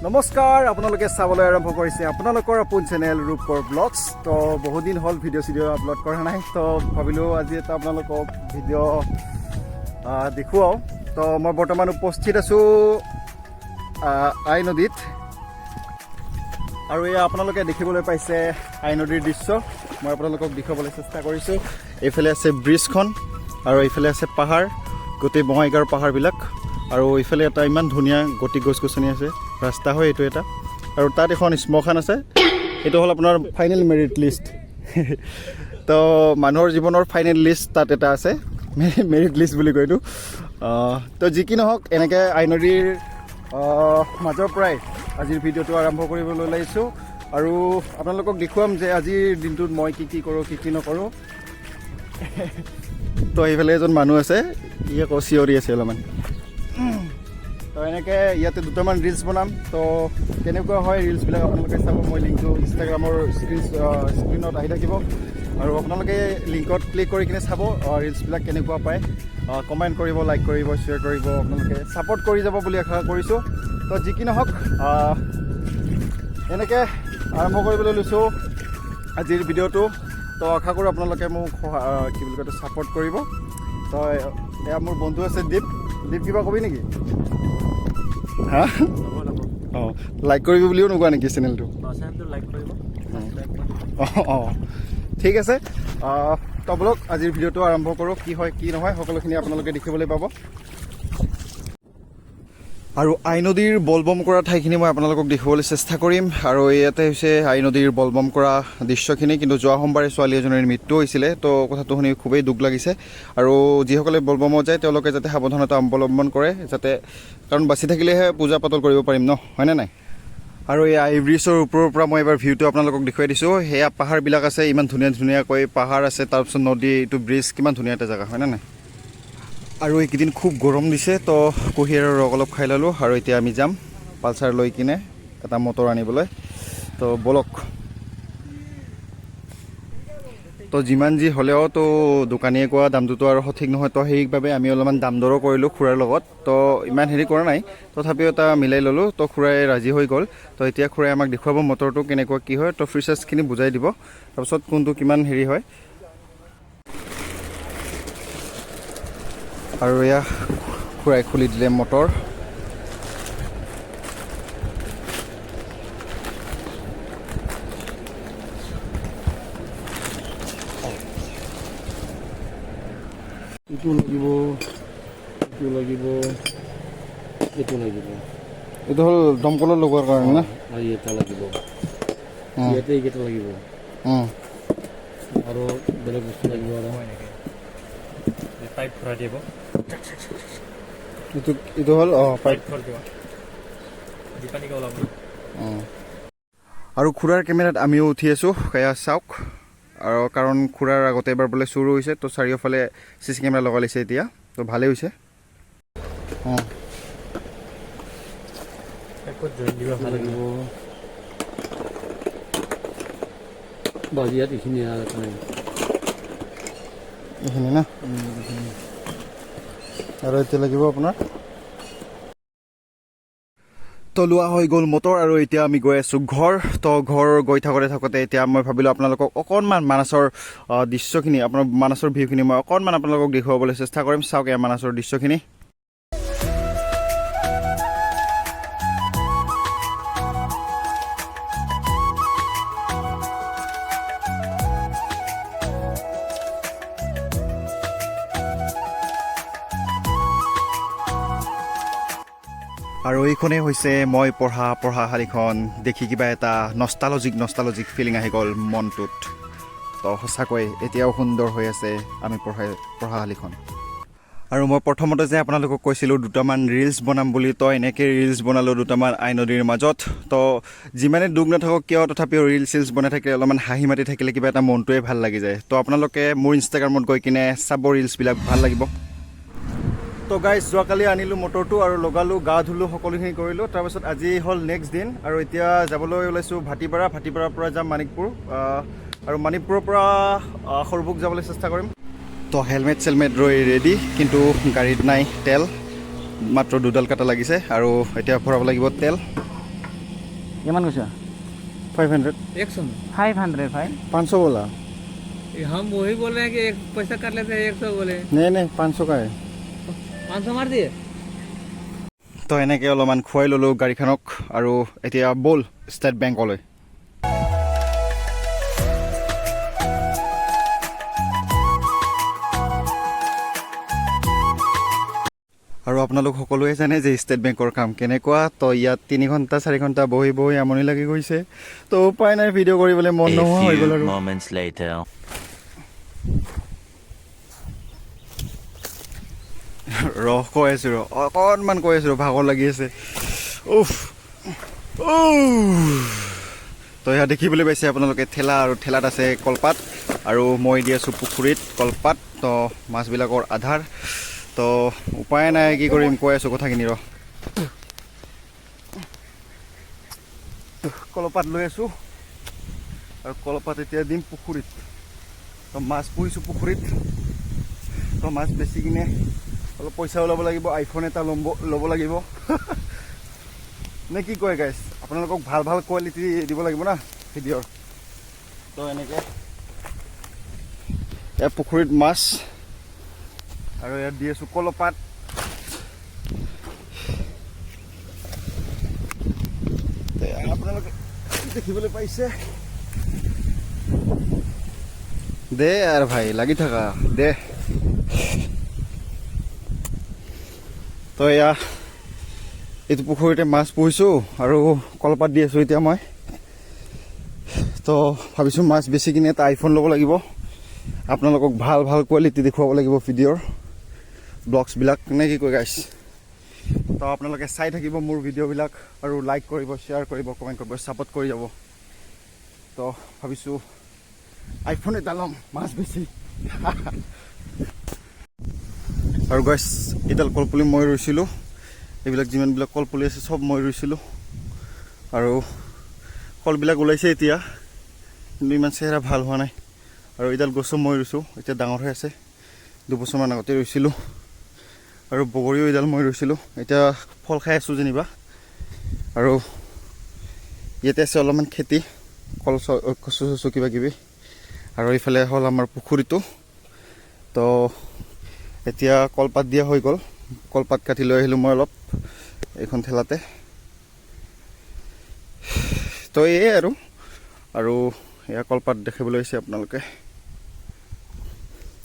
নমস্কাৰ আপোনালোকে চাবলৈ আৰম্ভ কৰিছে আপোনালোকৰ আপোন চেনেল ৰূপকৰ ব্লগছ তো বহুত দিন হ'ল ভিডিঅ' আপলোড কৰা নাই তো ভাবিলোঁ আজি এটা আপোনালোকক ভিডিঅ' দেখুৱাওঁ তো মই বৰ্তমান উপস্থিত আছোঁ আই নদীত আৰু এয়া আপোনালোকে দেখিবলৈ পাইছে আই নদীৰ দৃশ্য মই আপোনালোকক দেখুৱাবলৈ চেষ্টা কৰিছোঁ এইফালে আছে ব্ৰিজখন আৰু এইফালে আছে পাহাৰ গোটেই বঙাইগাঁৱৰ পাহাৰবিলাক আৰু এইফালে এটা ইমান ধুনীয়া গতি গছ-গছনি আছে ৰাস্তা হয় এইটো এটা আৰু তাত এখন শ্মশান আছে এইটো হ'ল আপোনাৰ ফাইনেল মেৰিট লিষ্ট তো মানুহৰ জীৱনৰ ফাইনেল লিষ্ট তাত এটা আছে মেৰিট লিষ্ট বুলি কয় এইটো তো যি কি নহওক এনেকৈ আই নদীৰ মাজৰ পৰাই আজিৰ ভিডিঅ'টো আৰম্ভ কৰিবলৈ ওলাইছোঁ আৰু আপোনালোকক দেখুৱাম যে আজিৰ দিনটোত মই কি কৰোঁ কি নকৰোঁ তো এইফালে এজন মানুহ আছে ই আকৌ চিঞৰি আছে অলপমান তো এনেকৈ ইয়াতে দুটামান ৰিলছ বনাম তো কেনেকুৱা হয় ৰিলছবিলাক আপোনালোকে চাব মই লিংকটো ইনষ্টাগ্ৰামৰ স্ক্ৰীণত আহি থাকিব আৰু আপোনালোকে লিংকত ক্লিক কৰি কিনে চাব ৰিলছবিলাক কেনেকুৱা পায় কমেণ্ট কৰিব লাইক কৰিব শ্বেয়াৰ কৰিব আপোনালোকে ছাপোৰ্ট কৰি যাব বুলি আশা কৰিছোঁ তো যি কি নহওক এনেকৈ আৰম্ভ কৰিবলৈ লৈছোঁ আজিৰ ভিডিঅ'টো তো আশা কৰোঁ আপোনালোকে মোক কি বুলি কয় ছাপোৰ্ট কৰিব তো এয়া মোৰ বন্ধু আছে দীপ কিবা কবি নেকি হা অঁ লাইক কৰিব বুলিও নোকোৱা নেকি চেনেলটো অঁ ঠিক আছে তো বলক আজিৰ ভিডিঅ'টো আৰম্ভ কৰোঁ কি হয় কি নহয় সকলোখিনি আপোনালোকে দেখিবলৈ পাব আৰু আই নদীৰ বলবম কৰা ঠাইখিনি মই আপোনালোকক দেখুৱাবলৈ চেষ্টা কৰিম আৰু ইয়াতে হৈছে আই নদীৰ বলবম কৰা দৃশ্যখিনি কিন্তু যোৱা সোমবাৰে ছোৱালী এজনীৰ মৃত্যু হৈছিলে তো কথাটো শুনি খুবেই দুখ লাগিছে আৰু যিসকলে বলবমত যায় তেওঁলোকে যাতে সাৱধানতা অৱলম্বন কৰে যাতে কাৰণ বাচি থাকিলেহে পূজা পাতল কৰিব পাৰিম ন হয়নে নাই আৰু এই আই ব্ৰিজৰ ওপৰৰ পৰা মই এবাৰ ভিউটো আপোনালোকক দেখুৱাই দিছোঁ সেয়া পাহাৰবিলাক আছে ইমান ধুনীয়াকৈ পাহাৰ আছে তাৰপিছত নদী এইটো ব্ৰিজ কিমান ধুনীয়া এটা জেগা হয়নে নাই আৰু এইকেইদিন খুব গৰম দিছে তো কুঁহিয়াৰৰ ৰস অলপ খাই ল'লোঁ আৰু এতিয়া আমি যাম পালচাৰ লৈ কিনে এটা মটৰ আনিবলৈ তো বলক তো যিমান যি হ'লেও তো দোকানীয়ে কোৱা দামটোতো আৰু সঠিক নহয় তো সেইবাবে আমি অলপমান দাম দৰো কৰিলোঁ খুৰাৰ লগত তো ইমান হেৰি কৰা নাই তথাপিও এটা মিলাই ল'লোঁ তো খুৰাই ৰাজি হৈ গ'ল তো এতিয়া খুৰাই আমাক দেখুৱাব মটৰটো কেনেকুৱা কি হয় তো ফিচাৰ্ছখিনি বুজাই দিব তাৰপিছত কোনটো কিমান হেৰি হয় আৰু এয়া খুৰাই খুলি দিলে মটৰ এইটো লাগিব এইটো হ'ল দমকলত লগোৱাৰ কাৰণে না আৰু এটা লাগিব ইয়াতে এইকেইটা লাগিব আৰু বেলেগ বস্তু লাগিব আৰু পাইপ ভৰাই দিব এইটো হ'ল পাইপ ভৰাই দিব দীপানিকা ওলাব আৰু খুৰাৰ কেমেৰাত আমিও উঠি আছোঁ সেয়া চাওক আৰু কাৰণ খুৰাৰ আগতে এবাৰ বোলে চুৰ হৈছে তো চাৰিওফালে CC কেমেৰা লগাই লৈছে এতিয়া তো ভালেই হৈছে ভাল লাগিব বাজিয়াত এইখিনি এইখিনি না আৰু এতিয়া লাগিব আপোনাৰ তো লোৱা হৈ গ'ল মটৰ আৰু এতিয়া আমি গৈ আছোঁ তো ঘৰ গৈ থাকোঁতে এতিয়া মই ভাবিলোঁ আপোনালোকক অকণমান মানাছৰ দৃশ্যখিনি আপোনাৰ মানাছৰ ভিউখিনি মই অকণমান আপোনালোকক দেখুৱাবলৈ চেষ্টা কৰিম চাওক এয়া মানাছৰ দৃশ্যখিনি আৰু এইখনেই হৈছে মই পঢ়া শালীখন দেখি কিবা এটা নষ্টালজিক ফিলিং আহি গ'ল মনটোত তো সঁচাকৈ এতিয়াও সুন্দৰ হৈ আছে আমি পঢ়া শালীখন আৰু মই প্ৰথমতে যে আপোনালোকক কৈছিলোঁ দুটামান ৰিলছ বনাম বুলি তো এনেকৈ ৰিলছ বনালোঁ দুটামান আই নদীৰ মাজত তো যিমানে দুখ নাথাকক কিয় তথাপিও ৰিলছ বনাই থাকিলে অলপমান হাঁহি মাতি থাকিলে কিবা এটা মনটোৱে ভাল লাগি যায় তো আপোনালোকে মোৰ ইনষ্টাগ্ৰামত গৈ কিনে চাব ৰিলছবিলাক ভাল লাগিব তো গাইজ যোৱাকালি আনিলোঁ মটৰটো আৰু লগালোঁ গা ধুলোঁ সকলোখিনি কৰিলোঁ তাৰপিছত আজি হ'ল নেক্সট দিন আৰু এতিয়া যাবলৈ ওলাইছোঁ ভাটিপাৰাৰ পৰা যাম মানিকপুৰ আৰু মানিকপুৰৰ পৰা সৰভোগ যাবলৈ চেষ্টা কৰিম তো হেলমেট ৰৈ ৰেডি কিন্তু গাড়ীত নাই তেল মাত্ৰ দুডাল কাটা লাগিছে আৰু এতিয়া ভৰাব লাগিব তেল किमान कैसा 500 100 में 500 भाई 500 बोला हम वही बोल रहे हैं कि एक पैसा काट लेते हैं 100 बोले नहीं नहीं 500 का है 500 मार दिए তো এনেকৈ অলপমান খুৱাই ল'লোঁ গাড়ীখনক আৰু এতিয়া ব'ল ষ্টেট বেংকলৈ আৰু আপোনালোক সকলোৱে জানে যে ষ্টেট বেংকৰ কাম কেনেকুৱা তো ইয়াত 3 ঘণ্টা 4 ঘণ্টা বহি বহি আমনি লাগি গৈছে তো উপায় নাই ভিডিঅ' কৰিবলৈ মন নোহোৱা হৈ গ'ল আৰু ৰহ কৈ আছোঁ ৰ অকণমান কৈ আছোঁ ভাগৰ লাগি আছে উফ তো এয়া দেখিবলৈ পাইছে আপোনালোকে ঠেলা আৰু ঠেলাত আছে কলপাত আৰু মই দি আছোঁ পুখুৰীত কলপাত তো মাছবিলাকৰ আধাৰ তো উপায় নাই কি কৰিম কৈ আছোঁ কথাখিনি ৰ কলপাত লৈ আছোঁ আৰু কলপাত এতিয়া দিম পুখুৰীত তো মাছ পুহিছোঁ পুখুৰীত তো মাছ বেছি কিনে অলপ পইচা ওলাব লাগিব আইফোন এটা ল'ব লাগিব নে কি কয় গাইছ আপোনালোকক ভাল ভাল কোৱালিটি দিব লাগিব না ভিডিঅ'ৰ তো এনেকৈ এয়া পুখুৰীত মাছ আৰু ইয়াত দি আছোঁ কলপাত আপোনালোকে দেখিবলৈ পাইছে দে আৰু ভাই লাগি থাকা দে তো এয়া এইটো পুখুৰীতে মাছ পুহিছোঁ আৰু কলপাত দি আছোঁ এতিয়া মই তো ভাবিছোঁ মাছ বেছি কিনে এটা আইফোন ল'ব লাগিব আপোনালোকক ভাল ভাল কোৱালিটি দেখুৱাব লাগিব ভিডিঅ'ৰ ব্লগছবিলাক নে কি কয় গাইছ তো আপোনালোকে চাই থাকিব মোৰ ভিডিঅ'বিলাক আৰু লাইক কৰিব শ্বেয়াৰ কৰিব কমেণ্ট কৰিব ছাপোৰ্ট কৰি যাব তো ভাবিছোঁ আইফোন এটা ল'ম মাছ বেছি আৰু গাইছ এডাল কলপুলি মই ৰুইছিলোঁ এইবিলাক যিমানবিলাক কলপুলি আছে চব মই ৰুইছিলোঁ আৰু কলবিলাক ওলাইছে এতিয়া কিন্তু ইমান চেহেৰা ভাল হোৱা নাই আৰু এইডাল গছো মই ৰুইছোঁ এতিয়া ডাঙৰ হৈ আছে 2 বছৰমান আগতে ৰুইছিলোঁ আৰু বগৰীও এইডাল মই ৰুইছিলোঁ এতিয়া ফল খাই আছোঁ যেনিবা আৰু ইয়াতে আছে অলপমান খেতি কল কচু চচু কিবা কিবি আৰু এইফালে হ'ল আমাৰ পুখুৰীটো তো এতিয়া কলপাত দিয়া হৈ গ'ল কলপাত কাটি লৈ আহিলোঁ মই অলপ এইখন ঠেলাতে তো এয়ে আৰু এয়া কলপাত দেখিবলৈ হৈছে আপোনালোকে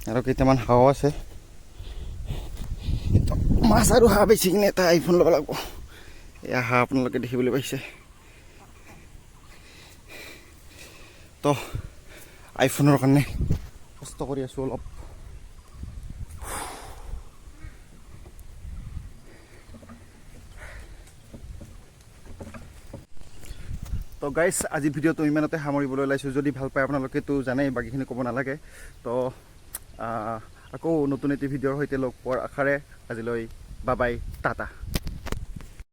আৰু কেইটামান হাঁহ আছে মাছ আৰু হাঁহ বেছি কিনে এটা আইফোন ল'ব লাগিব এয়া হাঁহ আপোনালোকে দেখিবলৈ পাইছে তো আইফোনৰ কাৰণে কষ্ট কৰি আছোঁ অলপ তো গাইছ আজি ভিডিঅ'টো ইমানতে সামৰিবলৈ ওলাইছোঁ যদি ভাল পায় আপোনালোকেতো জানেই বাকীখিনি ক'ব নালাগে তো আকৌ নতুন এটি ভিডিঅ'ৰ সৈতে লগ পোৱাৰ আশাৰে আজিলৈ বাই বাই টাটা